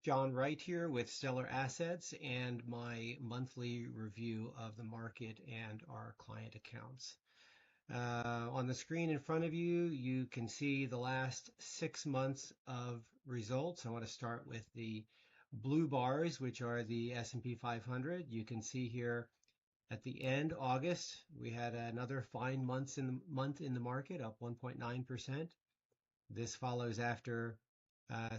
John Wright here with Stellar Assets and my monthly review of the market and our client accounts. On the screen in front of you, you can see the last 6 months of results. I want to start with the blue bars, which are the S&P 500. You can see here at the end, August, we had another fine month in the market, up 1.9%. This follows after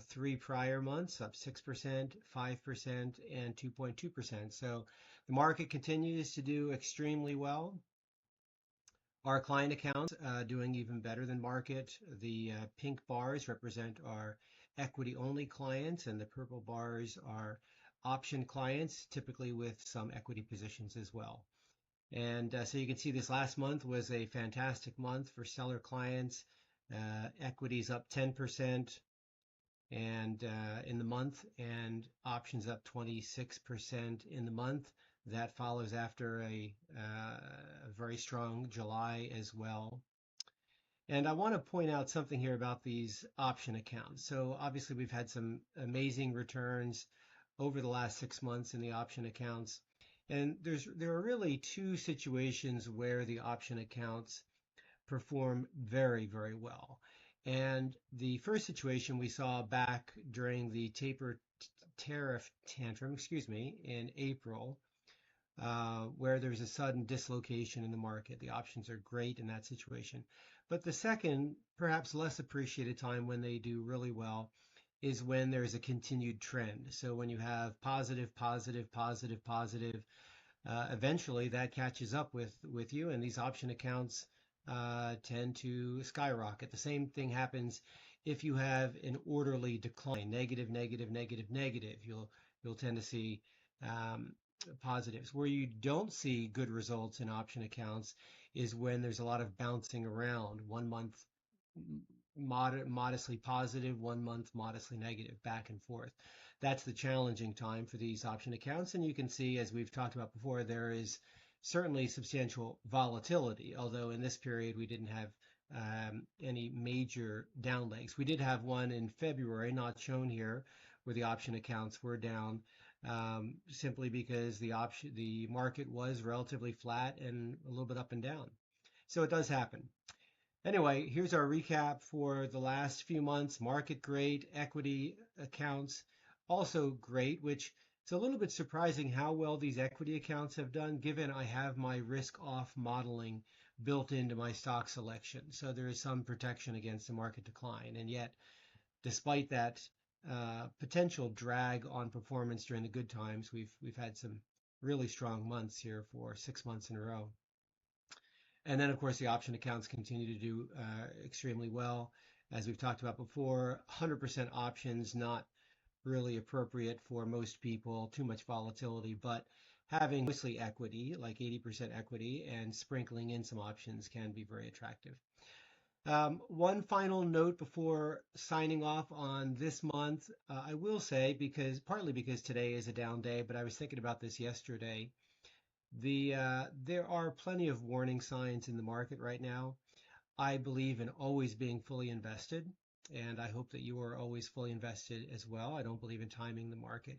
3 prior months, up 6%, 5%, and 2.2%. So the market continues to do extremely well. Our client accounts doing even better than market. The pink bars represent our equity-only clients, and the purple bars are option clients, typically with some equity positions as well. And so you can see this last month was a fantastic month for seller clients. Equities up 10% and in the month, and options up 26% in the month. That follows after a very strong July as well. And I want to point out something here about these option accounts. So obviously we've had some amazing returns over the last 6 months in the option accounts. And there are really two situations where the option accounts perform very, very well. And the first situation we saw back during the tariff tantrum, in April, where there's a sudden dislocation in the market. The options are great in that situation. But the second, perhaps less appreciated time when they do really well is when there's a continued trend. So when you have positive, positive, positive, positive, eventually that catches up with you, and these option accounts tend to skyrocket. The same thing happens if you have an orderly decline, negative, negative, negative, negative. You'll tend to see positives. Where you don't see good results in option accounts is when there's a lot of bouncing around. 1 month modestly positive, 1 month modestly negative, back and forth. That's the challenging time for these option accounts. And you can see, as we've talked about before, there is certainly substantial volatility, although in this period we didn't have any major down legs. We did have one in February, not shown here, where the option accounts were down simply because the market was relatively flat and a little bit up and down. So it does happen. Anyway, here's our recap for the last few months. Market great, equity accounts also great, which it's a little bit surprising how well these equity accounts have done, given I have my risk-off modeling built into my stock selection. So there is some protection against the market decline. And yet, despite that potential drag on performance during the good times, we've had some really strong months here for 6 months in a row. And then, of course, the option accounts continue to do extremely well. As we've talked about before, 100% options, not really appropriate for most people, too much volatility, but having mostly equity, like 80% equity, and sprinkling in some options can be very attractive. One final note before signing off on this month, I will say, partly because today is a down day, but I was thinking about this yesterday. There are plenty of warning signs in the market right now. I believe in always being fully invested, and I hope that you are always fully invested as well. I don't believe in timing the market.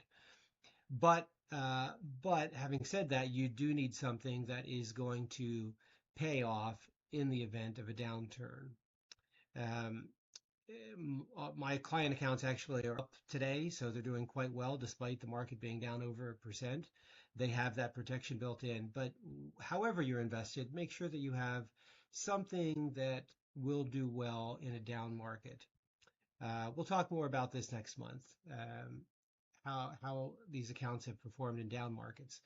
But having said that, you do need something that is going to pay off in the event of a downturn. My client accounts actually are up today, so they're doing quite well despite the market being down over 1%. They have that protection built in. But however you're invested, make sure that you have something that will do well in a down market. We'll talk more about this next month, how these accounts have performed in down markets.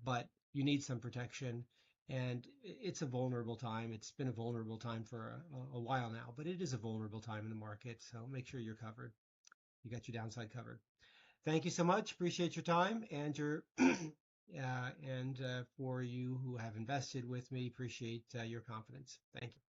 But you need some protection, and it's a vulnerable time. It's been a vulnerable time for a while now, but it is a vulnerable time in the market, so make sure you're covered. You got your downside covered. Thank you so much. Appreciate your time and your for you who have invested with me, appreciate your confidence. Thank you.